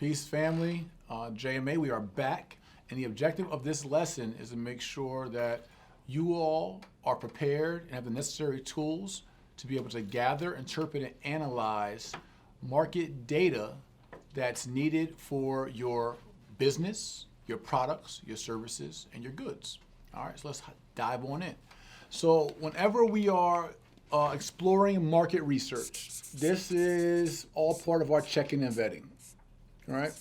Peace, family. JMA, we are back. And the objective of this lesson is to make sure that you all are prepared and have the necessary tools to be able to gather, interpret, and analyze market data that's needed for your business, your products, your services, and your goods. All right, so let's dive on in. So whenever we are exploring market research, this is all part of our checking and vetting. All right.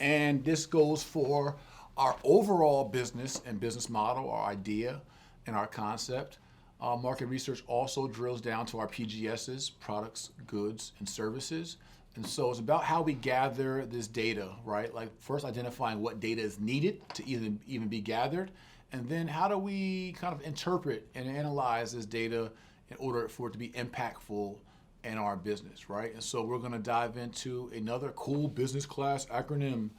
And this goes for our overall business and business model, our idea and our concept. Market research also drills down to our PGSs, products, goods, and services. And so it's about how we gather this data, right? Like first identifying what data is needed to even be gathered. And then how do we kind of interpret and analyze this data in order for it to be impactful in our business, right? And so we're gonna dive into another cool business class acronym.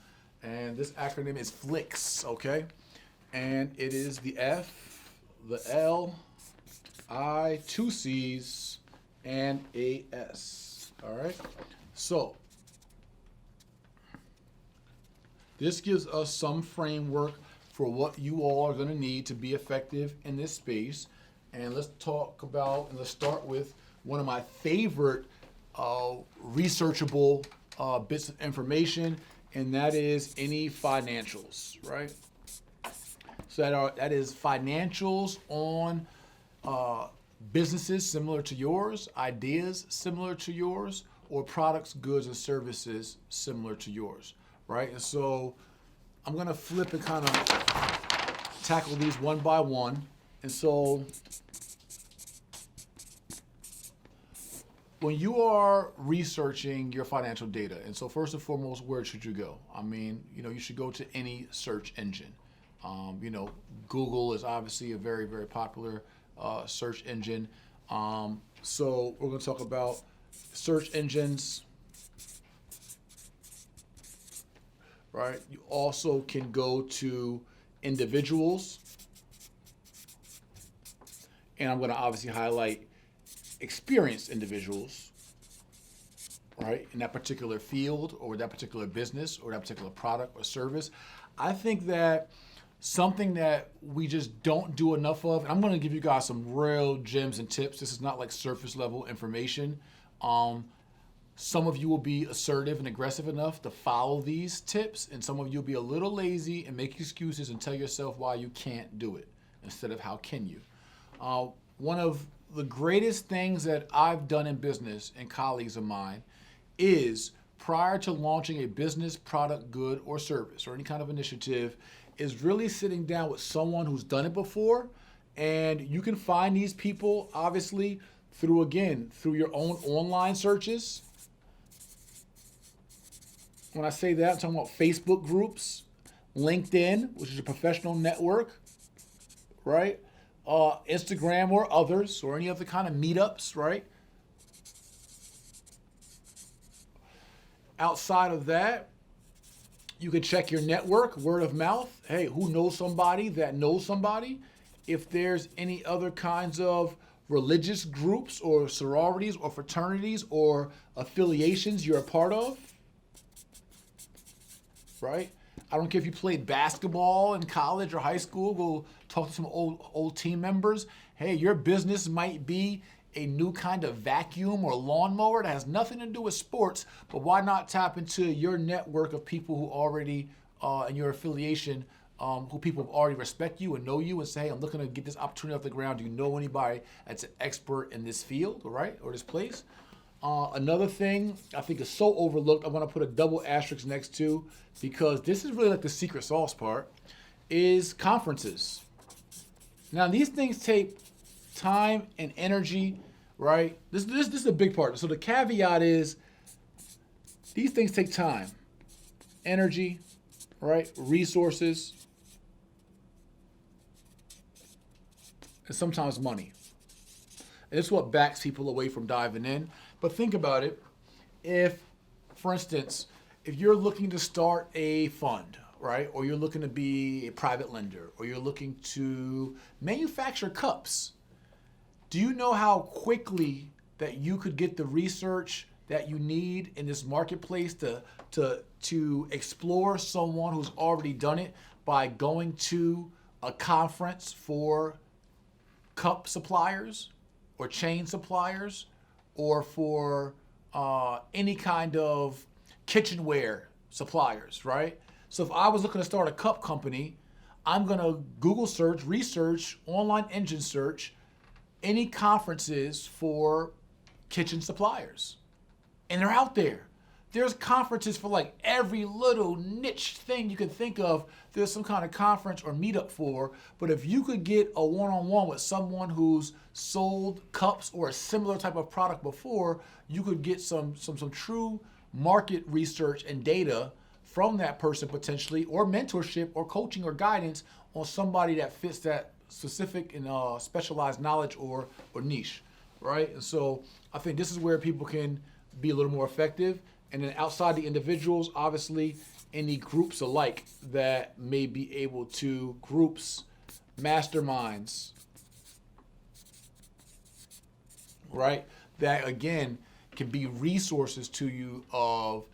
And this acronym is FLICS, okay? And it is the F, the L, I, two C's, and a S, all right? So this gives us some framework for what you all are gonna need to be effective in this space. And let's talk about, and let's start with one of my favorite researchable bits of information, and that is any financials, right? So that is financials on businesses similar to yours, ideas similar to yours, or products, goods, and services similar to yours, right? And so I'm gonna flip and kind of tackle these one by one. And so when you are researching your financial data, and so first and foremost, where should you go? I mean, you should go to any search engine. Google is obviously a very, very popular search engine. So we're going to talk about search engines, right? You also can go to individuals, and I'm going to obviously highlight experienced individuals, right, in that particular field or that particular business or that particular product or service. I think that something that we just don't do enough of, and I'm going to give you guys some real gems and tips. This is not like surface level information. Some of you will be assertive and aggressive enough to follow these tips, and some of you will be a little lazy and make excuses and tell yourself why you can't do it instead of how can you. One of the greatest things that I've done in business and colleagues of mine is prior to launching a business, product, good, or service or any kind of initiative is really sitting down with someone who's done it before. And you can find these people obviously through your own online searches. When I say that, I'm talking about Facebook groups, LinkedIn, which is a professional network, right? Instagram or others, or any other kind of meetups, right? Outside of that, you can check your network, word of mouth. Hey, who knows somebody that knows somebody? If there's any other kinds of religious groups or sororities or fraternities or affiliations you're a part of, right? I don't care if you played basketball in college or high school, go talk to some old team members. Hey, your business might be a new kind of vacuum or lawnmower that has nothing to do with sports, but why not tap into your network of people who already, in your affiliation, who people have already respect you and know you and say, hey, I'm looking to get this opportunity off the ground. Do you know anybody that's an expert in this field, right, or this place? Another thing I think is so overlooked, I'm going to put a double asterisk next to, because this is really like the secret sauce part, is conferences. Now, these things take time and energy, right? This is a big part. So the caveat is these things take time, energy, right? Resources, and sometimes money. And it's what backs people away from diving in. But think about it. If, for instance, if you're looking to start a fund, right? Or you're looking to be a private lender, or you're looking to manufacture cups, do you know how quickly that you could get the research that you need in this marketplace to explore someone who's already done it by going to a conference for cup suppliers or chain suppliers or for any kind of kitchenware suppliers, right? So if I was looking to start a cup company, I'm gonna Google search, research, online engine search, any conferences for kitchen suppliers. And they're out there. There's conferences for like every little niche thing you can think of. There's some kind of conference or meetup for. But if you could get a one-on-one with someone who's sold cups or a similar type of product before, you could get some true market research and data from that person potentially, or mentorship or coaching or guidance on somebody that fits that specific and specialized knowledge or niche, right? And so I think this is where people can be a little more effective. And then outside the individuals, obviously, any groups alike that may be able to, groups, masterminds, right? That, again, can be resources to you of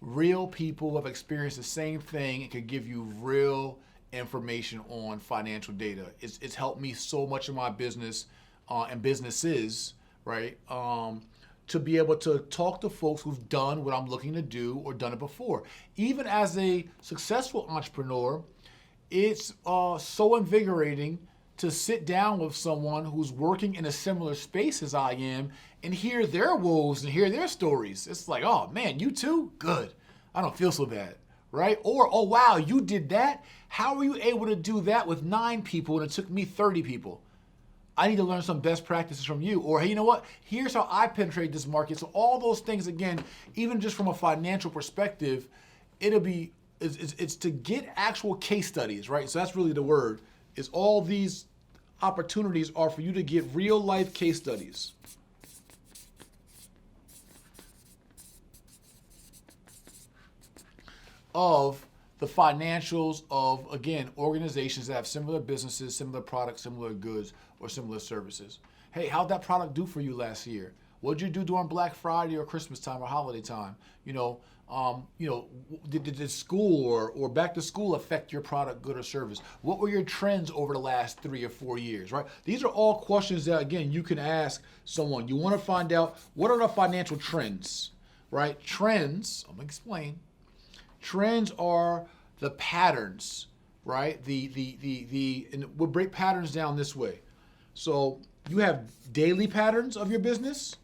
real people who have experienced the same thing and could give you real information on financial data. It's helped me so much in my business and businesses, right? To be able to talk to folks who've done what I'm looking to do or done it before. Even as a successful entrepreneur, it's so invigorating to sit down with someone who's working in a similar space as I am and hear their woes and hear their stories. It's like, oh man, you too? Good. I don't feel so bad, right? Or, oh wow, you did that? How were you able to do that with 9 people and it took me 30 people? I need to learn some best practices from you. Or, hey, you know what? Here's how I penetrate this market. So all those things, again, even just from a financial perspective, it's to get actual case studies, right? So that's really the word, is all these opportunities are for you to get real life case studies. Of the financials of, again, organizations that have similar businesses, similar products, similar goods, or similar services. Hey, how'd that product do for you last year? What'd you do during Black Friday or Christmas time or holiday time? Did school or back to school affect your product, good, or service? What were your trends over the last 3 or 4 years, right? These are all questions that, again, you can ask someone. You want to find out, what are the financial trends, right? Trends, I'm going to explain. Trends are the patterns, right? And we'll break patterns down this way. So you have daily patterns of your business.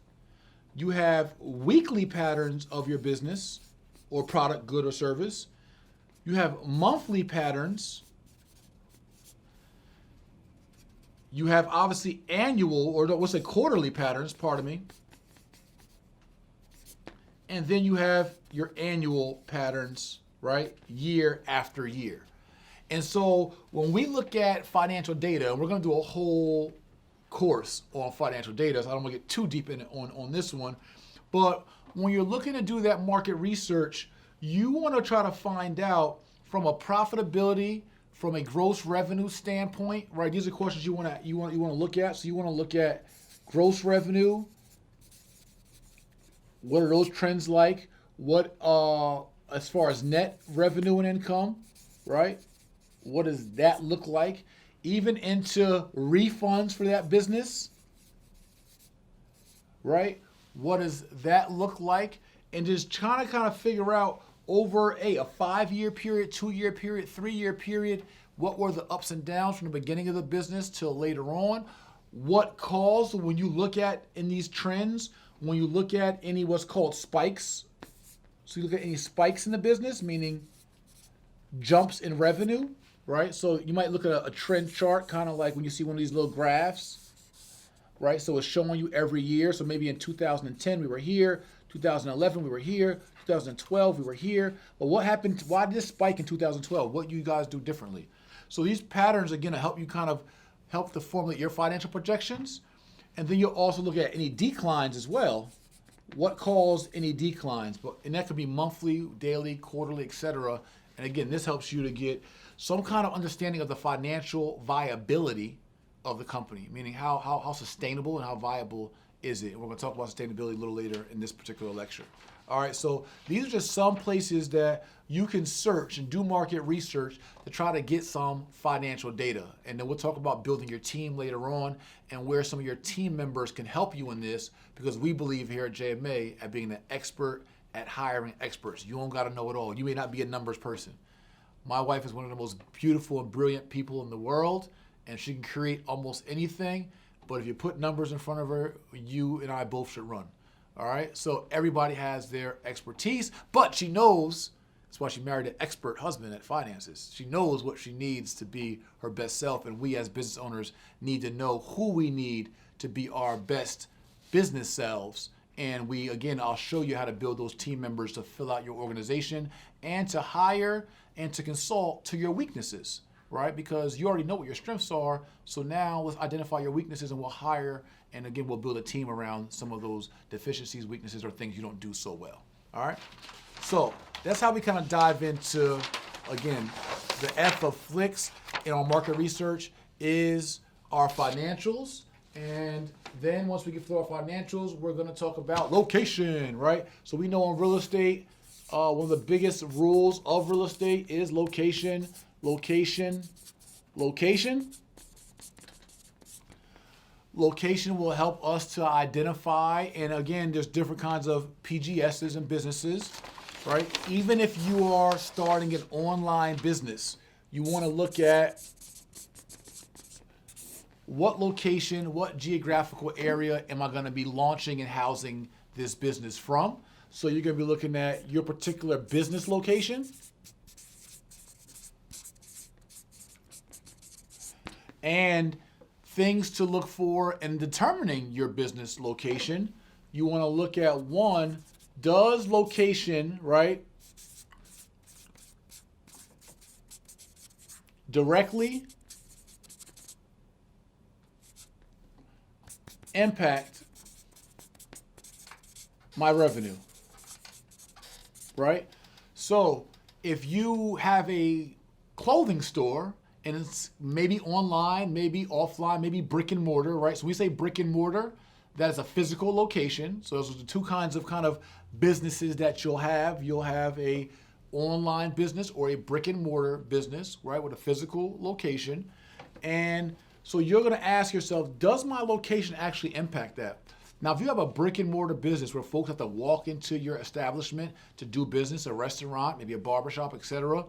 You have weekly patterns of your business or product, good, or service. You have monthly patterns. You have obviously annual, or what's it, quarterly patterns, pardon me. And then you have your annual patterns, right? Year after year. And so when we look at financial data, and we're going to do a whole course on financial data, so I don't want to get too deep in it on this one, but when you're looking to do that market research, you want to try to find out from a profitability, from a gross revenue standpoint, right? These are questions you want to look at. So you want to look at gross revenue. What are those trends like? What, as far as net revenue and income, right? What does that look like? Even into refunds for that business, right? What does that look like? And just trying to kind of figure out over a 5-year period, 2-year period, 3-year period, what were the ups and downs from the beginning of the business till later on? What caused, when you look at in these trends, when you look at any what's called spikes, so you look at any spikes in the business, meaning jumps in revenue, right? So you might look at a trend chart, kind of like when you see one of these little graphs, right? So it's showing you every year. So maybe in 2010 we were here, 2011 we were here, 2012 we were here. But what happened? Why did this spike in 2012? What do you guys do differently? So these patterns, again, help you kind of help to formulate your financial projections. And then you'll also look at any declines as well. What caused any declines? And that could be monthly, daily, quarterly, etc. And again, this helps you to get some kind of understanding of the financial viability of the company, meaning how sustainable and how viable is it? And we're going to talk about sustainability a little later in this particular lecture. All right, so these are just some places that you can search and do market research to try to get some financial data. And then we'll talk about building your team later on and where some of your team members can help you in this, because we believe here at JMA at being an expert at hiring experts. You don't got to know it all. You may not be a numbers person. My wife is one of the most beautiful and brilliant people in the world, and she can create almost anything. But if you put numbers in front of her, you and I both should run. All right? So everybody has their expertise, but she knows, that's why she married an expert husband at finances. She knows what she needs to be her best self, and we as business owners need to know who we need to be our best business selves. And I'll show you how to build those team members to fill out your organization and to hire and to consult to your weaknesses, right? Because you already know what your strengths are. So now let's identify your weaknesses and we'll hire. And again, we'll build a team around some of those deficiencies, weaknesses, or things you don't do so well. All right. So that's how we kind of dive into, again, the F of Flicks in our market research is our financials. And then once we get through our financials, we're going to talk about location, right? So we know in real estate, one of the biggest rules of real estate is location, location, location. Location will help us to identify, and again, there's different kinds of PGSs and businesses, right? Even if you are starting an online business, you want to look at what location, what geographical area am I going to be launching and housing this business from? So you're going to be looking at your particular business location. And things to look for in determining your business location. You want to look at, one, does location, right, directly impact my revenue, right? So if you have a clothing store and it's maybe online, maybe offline, maybe brick and mortar, right? So we say brick and mortar, that is a physical location. So those are the two kinds of kind of businesses that you'll have. You'll have a online business or a brick and mortar business, right, with a physical location. And so you're going to ask yourself, does my location actually impact that? Now, if you have a brick and mortar business where folks have to walk into your establishment to do business, a restaurant, maybe a barbershop, etc.,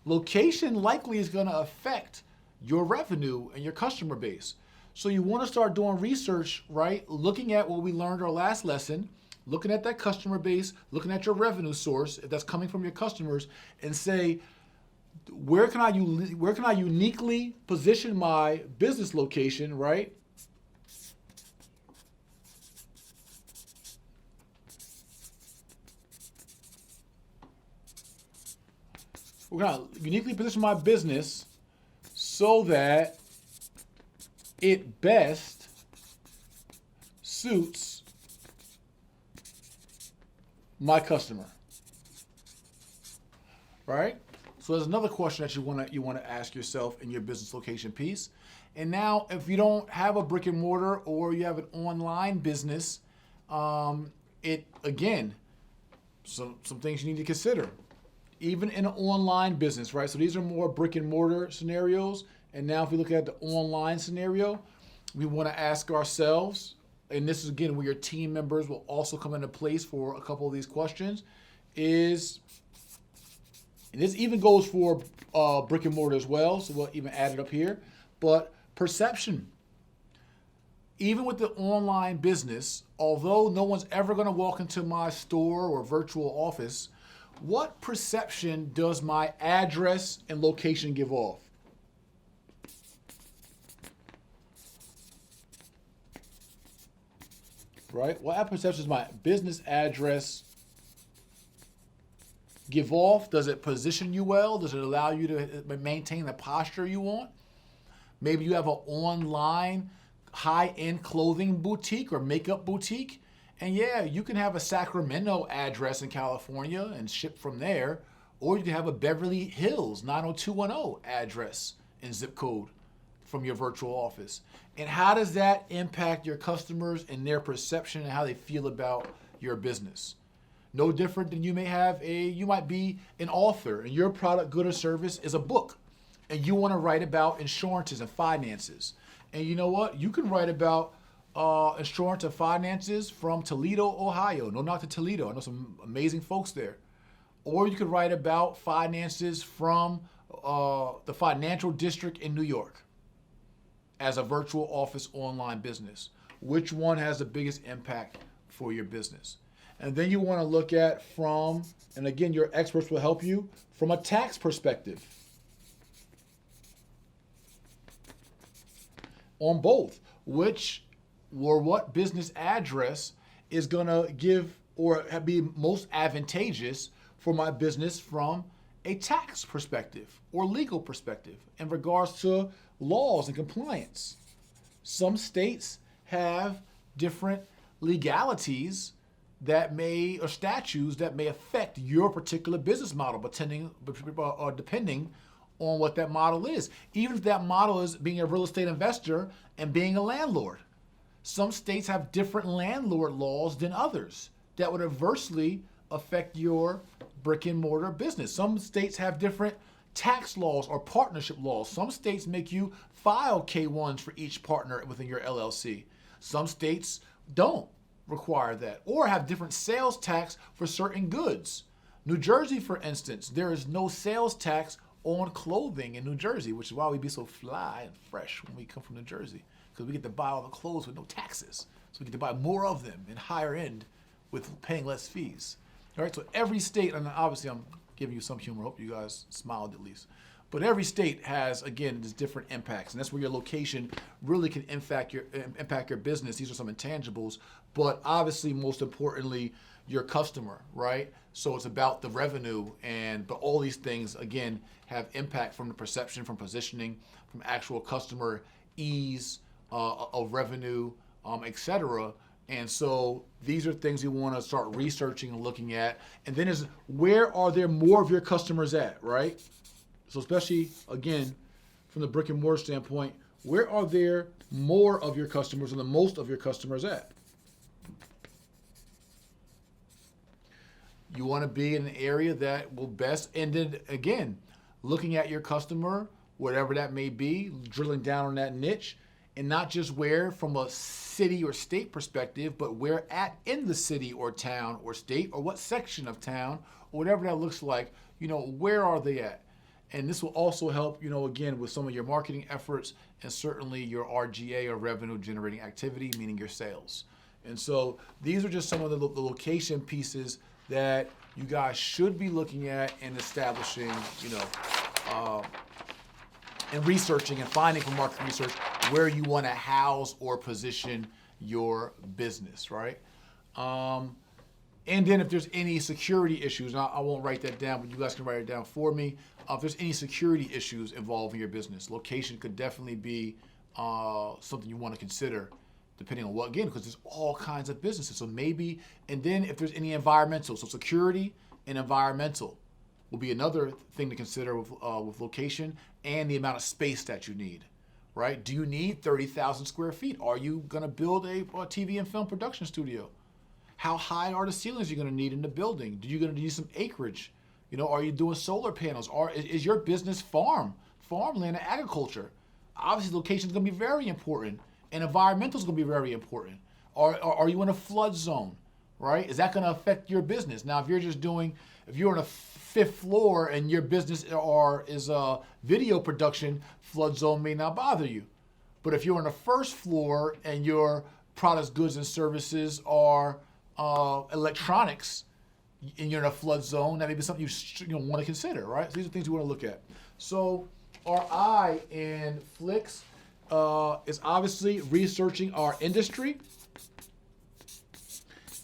location likely is going to affect your revenue and your customer base. So you want to start doing research, right? Looking at what we learned our last lesson, looking at that customer base, looking at your revenue source, if that's coming from your customers, and say, where can I uniquely position my business location, right? We're going to uniquely position my business so that it best suits my customer, right? So there's another question that you want to ask yourself in your business location piece. And now, if you don't have a brick and mortar or you have an online business, some things you need to consider, even in an online business, right? So these are more brick and mortar scenarios. And now, if we look at the online scenario, we want to ask ourselves, and this is again where your team members will also come into place for a couple of these questions, and this even goes for brick and mortar as well, so we'll even add it up here. But perception. Even with the online business, although no one's ever going to walk into my store or virtual office, what perception does my address and location give off? Right? What perception does my business address give off? Does it position you well? Does it allow you to maintain the posture you want? Maybe you have an online high-end clothing boutique or makeup boutique. And yeah, you can have a Sacramento address in California and ship from there. Or you can have a Beverly Hills 90210 address and zip code from your virtual office? And how does that impact your customers and their perception and how they feel about your business? No different than you might be an author and your product, good or service is a book. And you want to write about insurances and finances. And you know what? You can write about insurance and finances from Toledo, Ohio. No knock to Toledo. I know some amazing folks there. Or you could write about finances from the financial district in New York as a virtual office online business. Which one has the biggest impact for your business? And then you want to look at and again, your experts will help you, from a tax perspective on both. What business address is going to give or be most advantageous for my business from a tax perspective or legal perspective in regards to laws and compliance. Some states have different legalities or statutes that may affect your particular business model, depending on what that model is. Even if that model is being a real estate investor and being a landlord. Some states have different landlord laws than others that would adversely affect your brick and mortar business. Some states have different tax laws or partnership laws. Some states make you file K-1s for each partner within your LLC. Some states don't require that, or have different sales tax for certain goods. New Jersey, for instance, there is no sales tax on clothing in New Jersey, which is why we be so fly and fresh when we come from New Jersey, because we get to buy all the clothes with no taxes. So we get to buy more of them and higher end with paying less fees. All right, so every state, and obviously I'm giving you some humor, hope you guys smiled at least, but every state has, again, these different impacts, and that's where your location really can impact your business. These are some intangibles, but obviously, most importantly, your customer, right? So it's about the revenue, but all these things, again, have impact from the perception, from positioning, from actual customer ease of revenue, etc. And so these are things you want to start researching and looking at. And then is, where are there more of your customers at, right? So especially, again, from the brick and mortar standpoint, where are there more of your customers and the most of your customers at? You want to be in an area that will best, and then again, looking at your customer, whatever that may be, drilling down on that niche, and not just where from a city or state perspective, but where at in the city or town or state, or what section of town, or whatever that looks like, where are they at? And this will also help, again, with some of your marketing efforts and certainly your RGA, or revenue generating activity, meaning your sales. And so these are just some of the location pieces that you guys should be looking at and establishing, and researching and finding from market research where you want to house or position your business, right? And then if there's any security issues, and I won't write that down, but you guys can write it down for me. If there's any security issues involving your business, location could definitely be something you want to consider, depending on what, again, because there's all kinds of businesses. So maybe, and then if there's any environmental, so security and environmental will be another thing to consider with location, and the amount of space that you need, right? Do you need 30,000 square feet? Are you going to build a TV and film production studio? How high are the ceilings you're going to need in the building? Are you going to need some acreage? Are you doing solar panels? Or is your business farmland and agriculture? Obviously, location is going to be very important, and environmental is going to be very important. Are you in a flood zone, right? Is that going to affect your business? Now, if you're on a fifth floor and your business is a video production, flood zone may not bother you. But if you're on the first floor and your products, goods, and services are electronics, and you're in a flood zone, that may be something you want to consider, right? So these are things you want to look at. So our eye in Flix is obviously researching our industry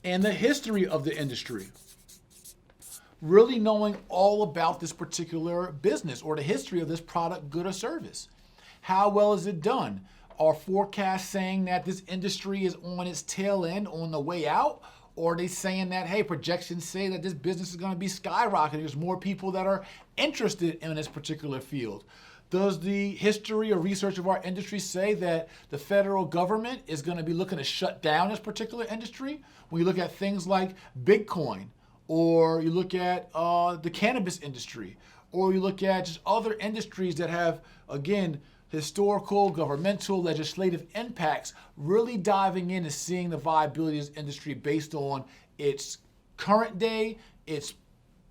and the history of the industry. Really knowing all about this particular business or the history of this product, good, or service. How well is it done? Are forecasts saying that this industry is on its tail end, on the way out? Or are they saying that, hey, projections say that this business is going to be skyrocketing? There's more people that are interested in this particular field. Does the history or research of our industry say that the federal government is going to be looking to shut down this particular industry? When you look at things like Bitcoin, or you look at the cannabis industry, or you look at just other industries that have, again, historical, governmental, legislative impacts, really diving in and seeing the viability of this industry based on its current day, its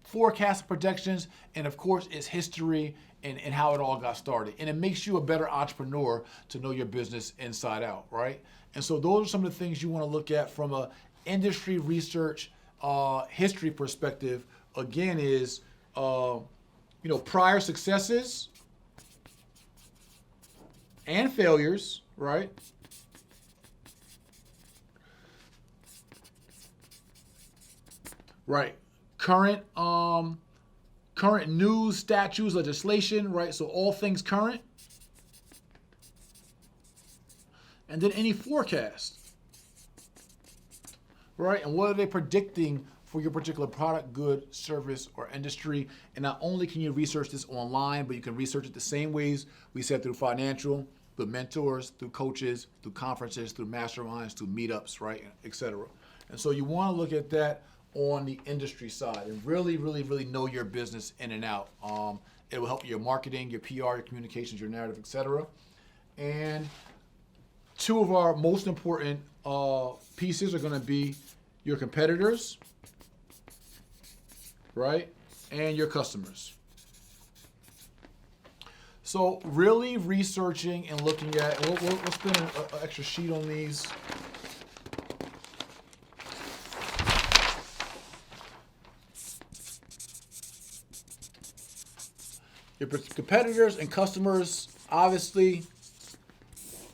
forecast projections, and of course, its history and how it all got started. And it makes you a better entrepreneur to know your business inside out, right? And so those are some of the things you want to look at from a industry research history perspective. Again, is prior successes and failures, right? Right. Current news, statutes, legislation, right? So all things current. And then any forecast, right? And what are they predicting for your particular product, good, service, or industry? And not only can you research this online, but you can research it the same ways we said, through financial, through mentors, through coaches, through conferences, through masterminds, through meetups, right, et cetera. And so you want to look at that on the industry side and really, really, really know your business in and out. It will help your marketing, your PR, your communications, your narrative, et cetera. And two of our most important pieces are going to be your competitors, right, and your customers. So really researching and looking at, and we'll spend an extra sheet on these. Your competitors and customers obviously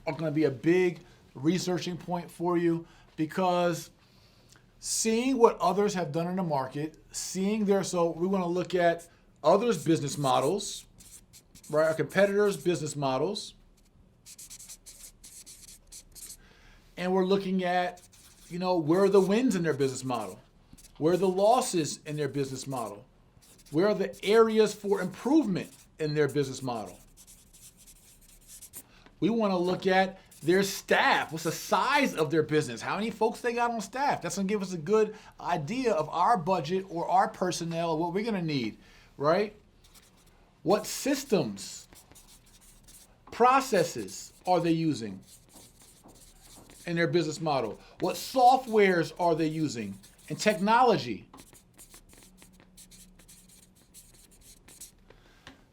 are going to be a big researching point for you, because seeing what others have done in the market, so we want to look at others' business models, right? Our competitors' business models. And we're looking at, where are the wins in their business model? Where are the losses in their business model? Where are the areas for improvement in their business model? We want to look at their staff. What's the size of their business? How many folks they got on staff? That's going to give us a good idea of our budget or our personnel, what we're going to need, right? What systems, processes are they using in their business model? What softwares are they using and technology?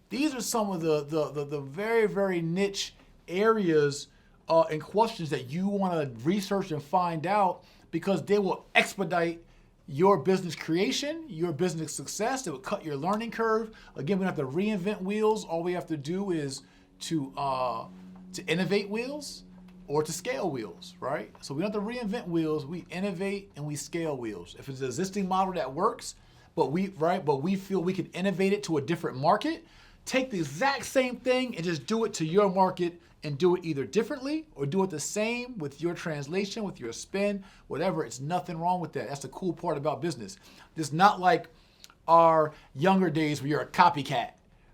These are some of the very, very niche areas and questions that you want to research and find out, because they will expedite your business creation, your business success. It will cut your learning curve. Again, we don't have to reinvent wheels. All we have to do is to innovate wheels or to scale wheels, right? So we don't have to reinvent wheels. We innovate and we scale wheels. If it's an existing model that works, but we feel we can innovate it to a different market, take the exact same thing and just do it to your market, and do it either differently or do it the same with your translation, with your spin, whatever. It's nothing wrong with that. That's the cool part about business. It's not like our younger days where you're a copycat,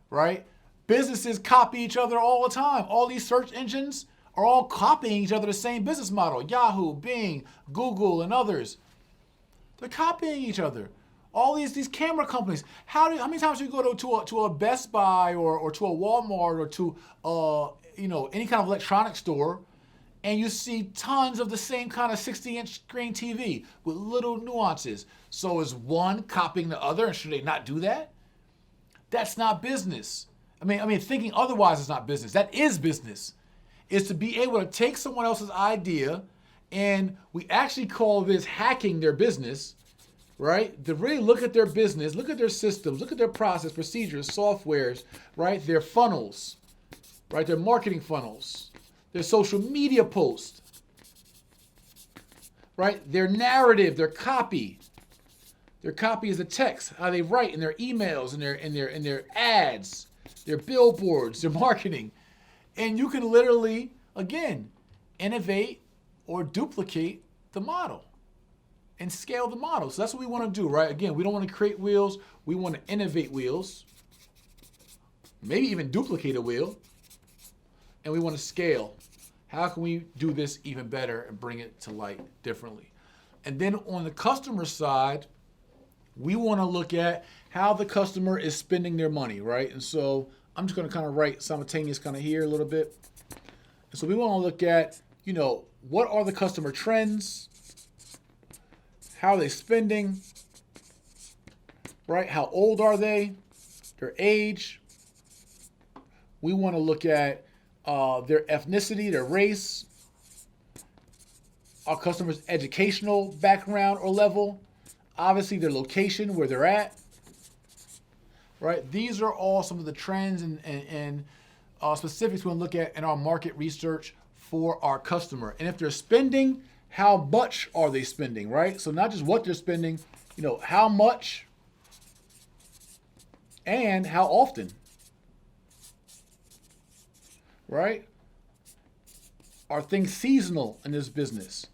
right? Businesses copy each other all the time. All these search engines are all copying each other the same business model. Yahoo, Bing, Google, and others. They're copying each other. All these camera companies. How many times do you go to a Best Buy or to a Walmart or to any kind of electronic store, and you see tons of the same kind of 60-inch screen TV with little nuances? So is one copying the other, and should they not do that? That's not business. I mean, thinking otherwise is not business. That is business. Is to be able to take someone else's idea, and we actually call this hacking their business, right? To really look at their business, look at their systems, look at their process, procedures, softwares, right? Their funnels, right? Their marketing funnels, their social media posts, right? Their narrative, their copy. Their copy is the text, how they write in their emails, in their ads, their billboards, their marketing. And you can literally, again, innovate or duplicate the model and scale the model. So that's what we want to do, right? Again, we don't want to create wheels. We want to innovate wheels. maybe even duplicate a wheel, and we want to scale. How can we do this even better and bring it to light differently? And then on the customer side, we want to look at how the customer is spending their money, right? And so I'm just going to kind of write simultaneous kind of here a little bit. And so we want to look at, what are the customer trends? How are they spending? Right? How old are they? Their age. We want to look at their ethnicity, their race, our customers' educational background or level, obviously their location, where they're at, right? These are all some of the trends and specifics we want to look at in our market research for our customer. And if they're spending, how much are they spending, right? So not just what they're spending, how much and how often, right? Are things seasonal in this business,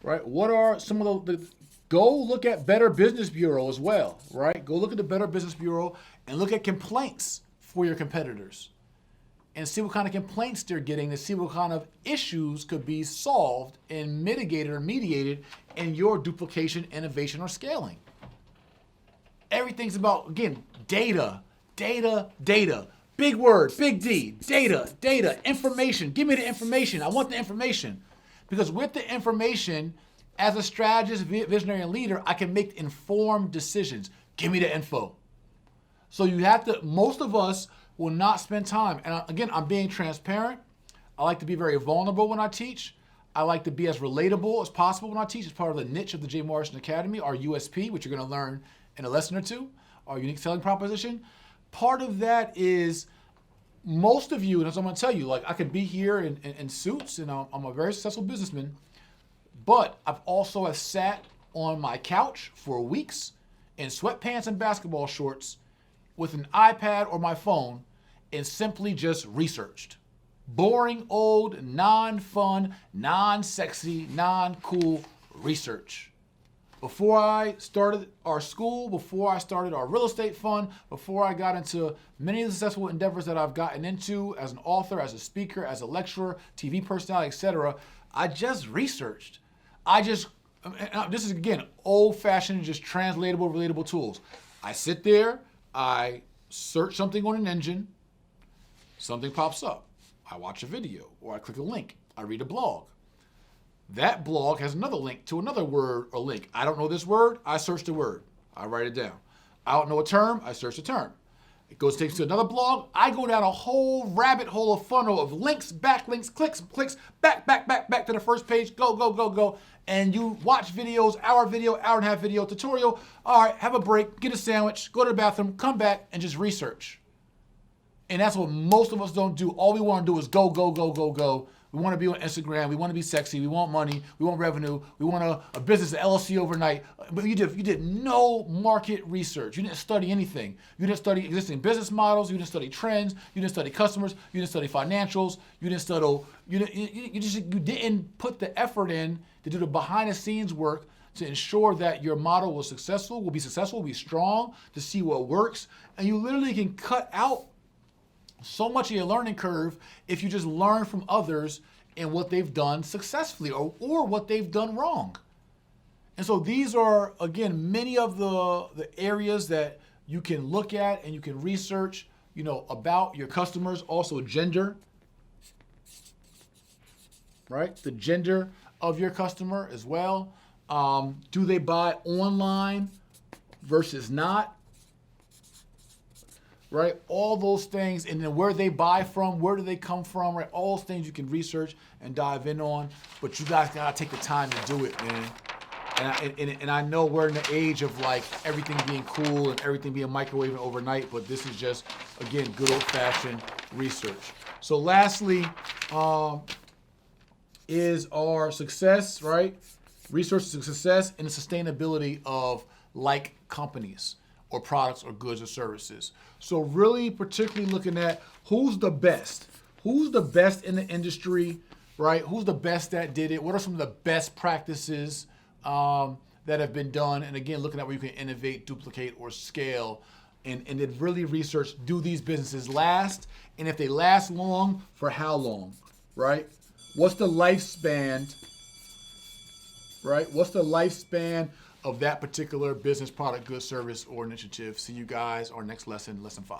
right? What are some of the go look at Better Business Bureau as well, right? Go look at the Better Business Bureau and look at complaints for your competitors and see what kind of complaints they're getting to see what kind of issues could be solved and mitigated or mediated in your duplication, innovation, or scaling. Everything's about, again, data. Big word, big D, data, information. Give me the information. I want the information. Because with the information, as a strategist, visionary, and leader, I can make informed decisions. Give me the info. So most of us will not spend time. And again, I'm being transparent. I like to be very vulnerable when I teach. I like to be as relatable as possible when I teach. It's part of the niche of the Jay-Morrison-Academy, our USP, which you're going to learn in a lesson or two, our unique selling proposition. Part of that is most of you, and as I'm going to tell you, I could be here in suits, and I'm a very successful businessman, but I've also sat on my couch for weeks in sweatpants and basketball shorts with an iPad or my phone and simply just researched. Boring, old, non-fun, non-sexy, non-cool research. Before I started our school, before I started our real estate fund, before I got into many of the successful endeavors that I've gotten into as an author, as a speaker, as a lecturer, TV personality, etc., I just researched. This is, again, old-fashioned, just translatable, relatable tools. I sit there, I search something on an engine, something pops up. I watch a video, or I click a link. I read a blog. That blog has another link to another word or link. I don't know this word, I search the word. I write it down. I don't know a term, I search the term. It takes to another blog. I go down a whole rabbit hole of funnel of links, backlinks, clicks, back to the first page, go. And you watch videos, hour and a half video tutorial. All right, have a break, get a sandwich, go to the bathroom, come back, and just research. And that's what most of us don't do. All we want to do is go. We want to be on Instagram. We want to be sexy. We want money. We want revenue. We want a business, an LLC overnight. But you did no market research. You didn't study anything. You didn't study existing business models. You didn't study trends. You didn't study customers. You didn't study financials. You didn't put the effort in to do the behind the scenes work to ensure that your model will be strong, to see what works. And you literally can cut out so much of your learning curve if you just learn from others and what they've done successfully or what they've done wrong. And so these are, again, many of the areas that you can look at and you can research, about your customers. Also gender, right? The gender of your customer as well. Do they buy online versus not? Right? All those things, and then where they buy from, where do they come from, right? All those things you can research and dive in on, but you guys gotta take the time to do it, man. And I know we're in the age of everything being cool and everything being microwaved overnight, but this is just, again, good old-fashioned research. So lastly, is our success, right? Research success and the sustainability of companies or products or goods or services. So really particularly looking at who's the best in the industry, right? Who's the best that did it? What are some of the best practices that have been done? And again, looking at where you can innovate, duplicate, or scale and did really research, do these businesses last? And if they last long, for how long, right? What's the lifespan, right? What's the lifespan of that particular business, product, good, service, or initiative? See you guys on next lesson, lesson 5.